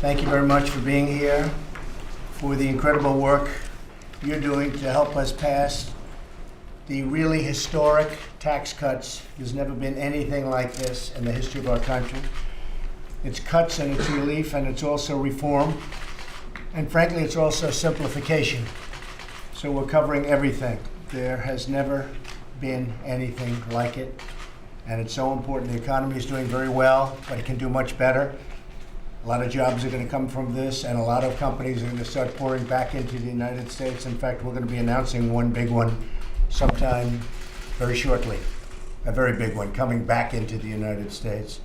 Thank you very much for being here, for the incredible work you're doing to help us pass the really historic tax cuts. There's never been anything like this in the history of our country. It's cuts and it's relief and it's also reform. And frankly, it's also simplification. So we're covering everything. There has never been anything like it. And it's so important. The economy is doing very well, but it can do much better. A lot of jobs are going to come from this, and a lot of companies are going to start pouring back into the United States. In fact, we're going to be announcing one big one sometime very shortly, a very big one coming back into the United States.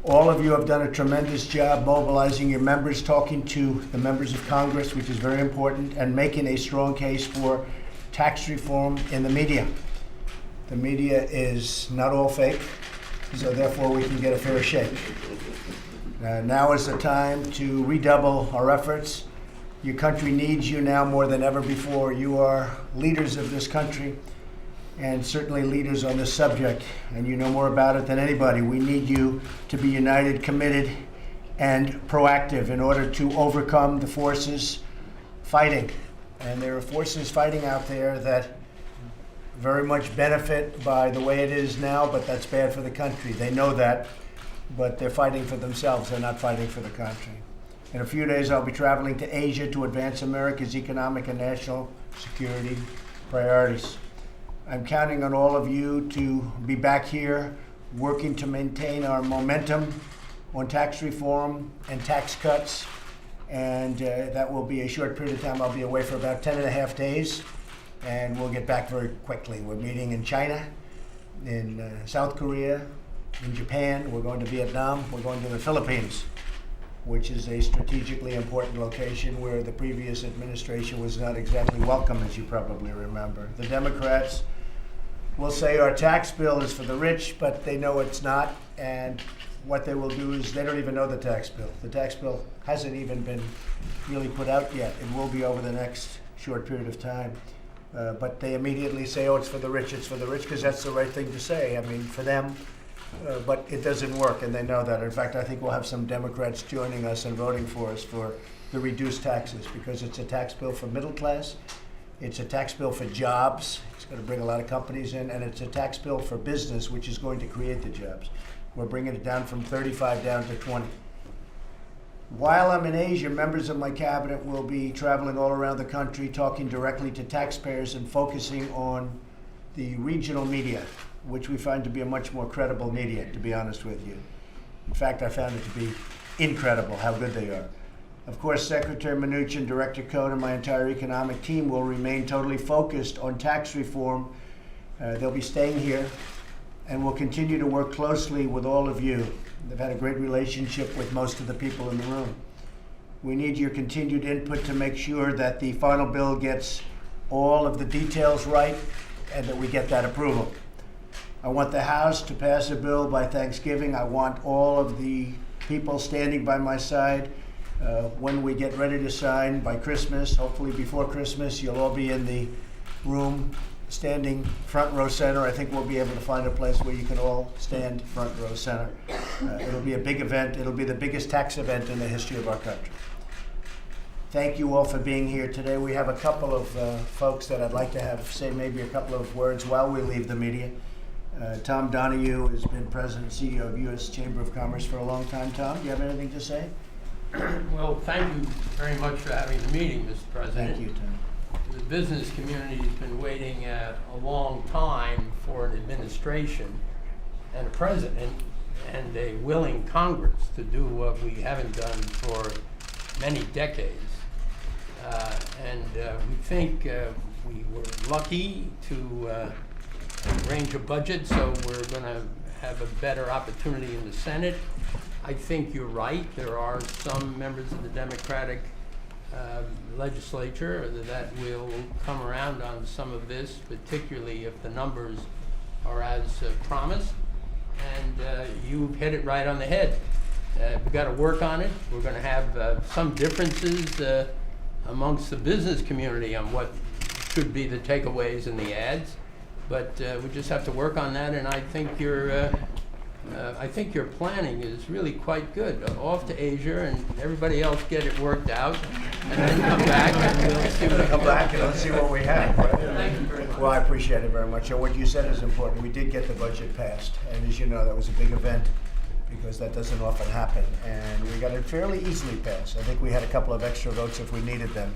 All of you have done a tremendous job mobilizing your members, talking to the members of Congress, which is very important, and making a strong case for tax reform in the media. The media is not all fake, so therefore we can get a fair shake. Now is the time to redouble our efforts. Your country needs you now more than ever before. You are leaders of this country and certainly leaders on this subject, and you know more about it than anybody. We need you to be united, committed, and proactive in order to overcome the forces fighting. And there are forces fighting out there that very much benefit by the way it is now, but that's bad for the country. They know that, but they're fighting for themselves. They're not fighting for the country. In a few days, I'll be traveling to Asia to advance America's economic and national security priorities. I'm counting on all of you to be back here working to maintain our momentum on tax reform and tax cuts. And that will be a short period of time. I'll be away for about 10 and a half days, and we'll get back very quickly. We're meeting in China, in South Korea, in Japan. We're going to Vietnam. We're going to the Philippines, which is a strategically important location where the previous administration was not exactly welcome, as you probably remember. The Democrats will say our tax bill is for the rich, but they know it's not. And what they will do is they don't even know the tax bill. The tax bill hasn't even been really put out yet. It will be over the next short period of time. But they immediately say, oh, it's for the rich, because that's the right thing to say. I mean, for them. But it doesn't work, and they know that. In fact, I think we'll have some Democrats joining us and voting for us for the reduced taxes, because it's a tax bill for middle class, it's a tax bill for jobs, it's going to bring a lot of companies in, and it's a tax bill for business, which is going to create the jobs. We're bringing it down from 35 down to 20. While I'm in Asia, members of my cabinet will be traveling all around the country, talking directly to taxpayers and focusing on the regional media, which we find to be a much more credible media, to be honest with you. In fact, I found it to be incredible how good they are. Of course, Secretary Mnuchin, Director Cohen, and my entire economic team will remain totally focused on tax reform. They'll be staying here, and we'll continue to work closely with all of you. They've had a great relationship with most of the people in the room. We need your continued input to make sure that the final bill gets all of the details right and that we get that approval. I want the House to pass a bill by Thanksgiving. I want all of the people standing by my side when we get ready to sign by Christmas. Hopefully before Christmas, you'll all be in the room standing front row center. I think we'll be able to find a place where you can all stand front row center. It'll be a big event. It'll be the biggest tax event in the history of our country. Thank you all for being here today. We have a couple of folks that I'd like to have say maybe a couple of words while we leave the media. Tom Donahue has been president and CEO of U.S. Chamber of Commerce for a long time. Tom, do you have anything to say? Well, thank you very much for having the meeting, Mr. President. Thank you, Tom. The business community has been waiting a long time for an administration and a president and a willing Congress to do what we haven't done for many decades. We think we were lucky to arrange a budget, so we're going to have a better opportunity in the Senate. I think you're right. There are some members of the Democratic legislature that will come around on some of this, particularly if the numbers are as promised. And you hit it right on the head. We've got to work on it. We're going to have some differences amongst the business community on what should be the takeaways in the ads. But we just have to work on that, and I think you're I think your planning is really quite good. Off to Asia and everybody else get it worked out, and then come back and we'll see what Come back and let's see what we have, right? Thank you very much. Well, I appreciate it very much. And what you said is important. We did get the budget passed. And as you know, that was a big event because that doesn't often happen. And we got it fairly easily passed. I think we had a couple of extra votes if we needed them.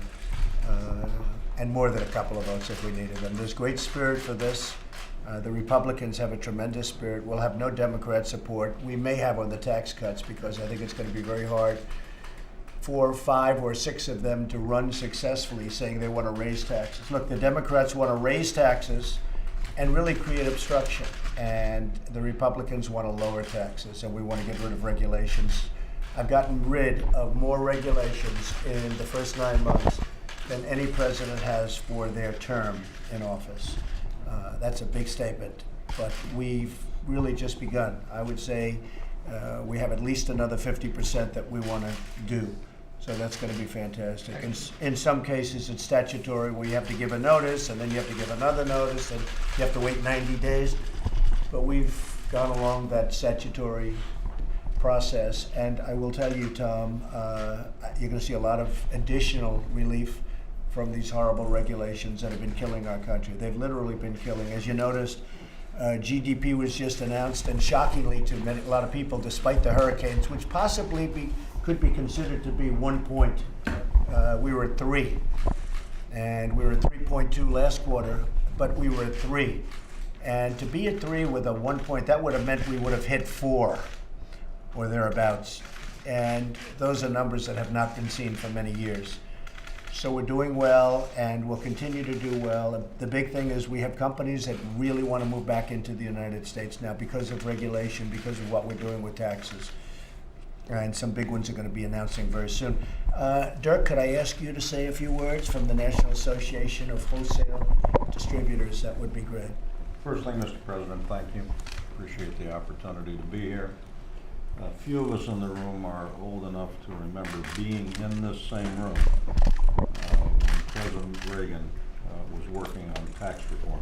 And more than a couple of votes if we needed them. There's great spirit for this. The Republicans have a tremendous spirit. We'll have no Democrat support. We may have on the tax cuts because I think it's going to be very hard for 5 or 6 of them to run successfully saying they want to raise taxes. Look, the Democrats want to raise taxes and really create obstruction. And the Republicans want to lower taxes and we want to get rid of regulations. I've gotten rid of more regulations in the first 9 months than any president has for their term in office. That's a big statement, but we've really just begun. I would say we have at least another 50% that we want to do. So that's going to be fantastic. In some cases, it's statutory where you have to give a notice, and then you have to give another notice, and you have to wait 90 days. But we've gone along that statutory process, and I will tell you, Tom, you're going to see a lot of additional relief from these horrible regulations that have been killing our country. They've literally been killing. As you noticed, GDP was just announced, and shockingly to a lot of people, despite the hurricanes, which possibly could be considered to be 1 point, we were at 3. And we were at 3.2 last quarter, but we were at 3. And to be at 3 with a 1 point, that would have meant we would have hit 4 or thereabouts. And those are numbers that have not been seen for many years. So we're doing well, and we'll continue to do well. The big thing is we have companies that really want to move back into the United States now because of regulation, because of what we're doing with taxes. And some big ones are going to be announcing very soon. Dirk, could I ask you to say a few words from the National Association of Wholesale Distributors? That would be great. First thing, Mr. President, thank you. Appreciate the opportunity to be here. A few of us in the room are old enough to remember being in this same room when President Reagan was working on tax reform.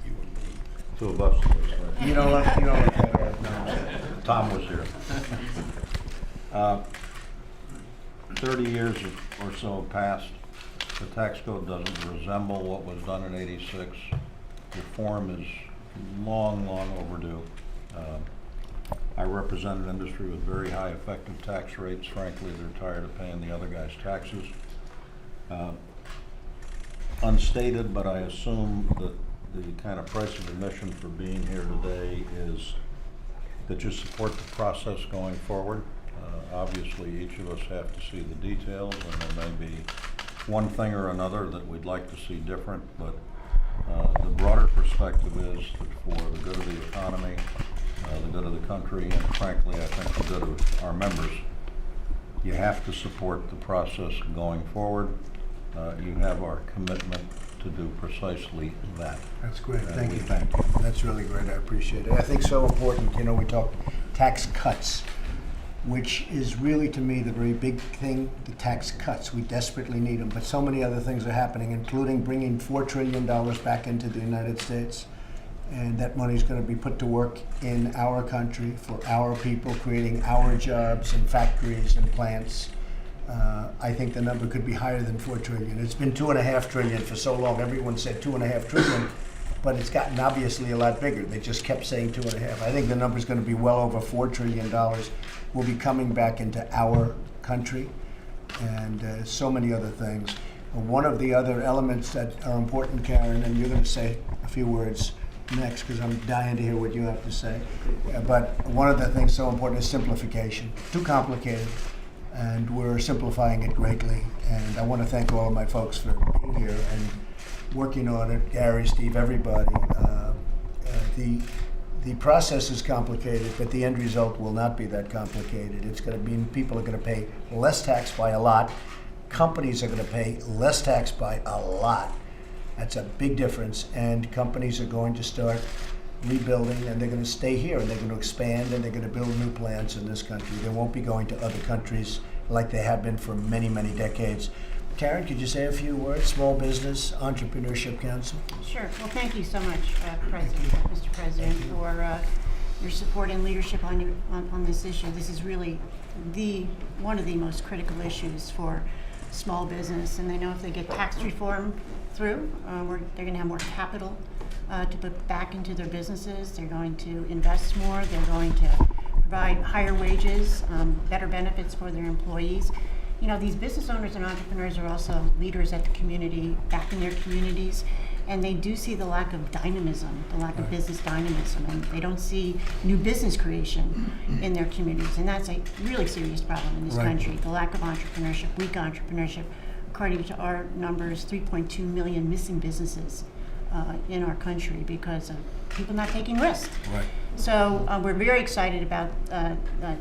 You and me. 2 of us. You don't like that. No. Tom was here. 30 years or so have passed. The tax code doesn't resemble what was done in '86. Reform is long, long overdue. I represent an industry with very high effective tax rates. Frankly, they're tired of paying the other guy's taxes. Unstated, but I assume that the kind of price of admission for being here today is that you support the process going forward. Obviously, each of us have to see the details, and there may be one thing or another that we'd like to see different, but the broader perspective is that for the good of the economy, the good of the country, and frankly, I think the good of our members, you have to support the process going forward. You have our commitment to do precisely that. That's great. Thank you. Thank you. That's really great. I appreciate it. I think so important. You know, we talk tax cuts, which is really, to me, the very big thing, the tax cuts. We desperately need them, but so many other things are happening, including bringing $4 trillion back into the United States. And that money is going to be put to work in our country for our people, creating our jobs and factories and plants. I think the number could be higher than $4 trillion. It's been $2.5 trillion for so long. Everyone said $2.5 trillion, but it's gotten obviously a lot bigger. They just kept saying 2.5. I think the number is going to be well over $4 trillion. Will be coming back into our country, and so many other things. One of the other elements that are important, Karen, and you're going to say a few words next because I'm dying to hear what you have to say. But one of the things so important is simplification. Too complicated, and we're simplifying it greatly. And I want to thank all of my folks for being here and working on it. Gary, Steve, everybody. The process is complicated, but the end result will not be that complicated. It's going to mean people are going to pay less tax by a lot. Companies are going to pay less tax by a lot. That's a big difference, and companies are going to start rebuilding, and they're going to stay here, and they're going to expand, and they're going to build new plants in this country. They won't be going to other countries like they have been for many, many decades. Karen, could you say a few words? Small Business Entrepreneurship Council. Sure. Well, thank you so much, Mr. President, for your support and leadership on this issue. This is really one of the most critical issues for small business. And I know if they get tax reform through, they're going to have more capital to put back into their businesses. They're going to invest more. They're going to provide higher wages, better benefits for their employees. You know, these business owners and entrepreneurs are also leaders at the community, back in their communities, and they do see the lack of dynamism, the lack of business dynamism, and they don't see new business creation in their communities, and that's a really serious problem in this country, the lack of entrepreneurship, weak entrepreneurship. According to our numbers, 3.2 million missing businesses in our country because of people not taking risks. Right. So we're very excited about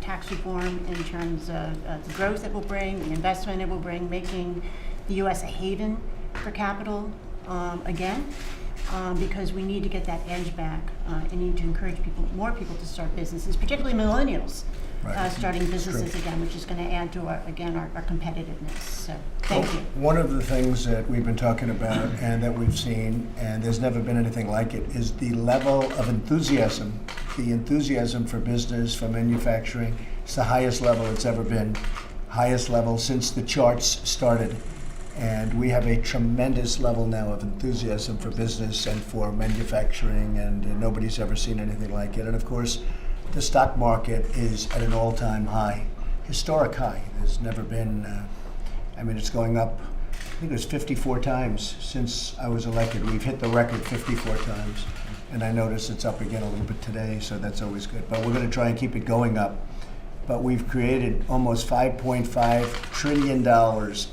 tax reform in terms of the growth it will bring, the investment it will bring, making the U.S. a haven for capital again, because we need to get that edge back and need to encourage more people to start businesses, particularly millennials. Starting businesses again, which is going to add to our competitiveness. So, thank you. One of the things that we've been talking about and that we've seen, and there's never been anything like it, is the level of enthusiasm. The enthusiasm for business, for manufacturing, it's the highest level it's ever been, highest level since the charts started. And we have a tremendous level now of enthusiasm for business and for manufacturing, and nobody's ever seen anything like it. And of course, the stock market is at an all-time high, historic high. There's never been, it's going up, I think it was 54 times since I was elected. We've hit the record 54 times. And I notice it's up again a little bit today, so that's always good. But we're going to try and keep it going up. But we've created almost $5.5 trillion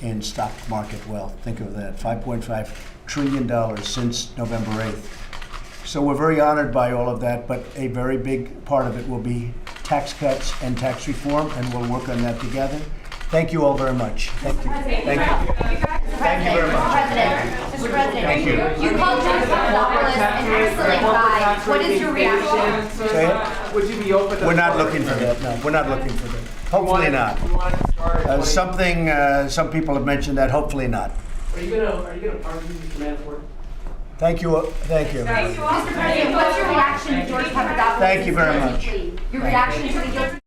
in stock market wealth. Think of that, $5.5 trillion since November 8th. So we're very honored by all of that, but a very big part of it will be tax cuts and tax reform, and we'll work on that together. Thank you all very much. Thank you. Thank you. Thank you very much. Mr. President, Thank you. you called George Papadopoulos an excellent guy. What is your reaction? Say it? Would you be open to? We're not looking for that, no. We're not looking for that. Hopefully not. You want to start Some people have mentioned that, hopefully not. Are you gonna argue Mr. Manafort? Thank you. Thank you. Mr. President, what's your reaction to George Papadopoulos' Thank you very much. guilty plea? Your reaction to the guilty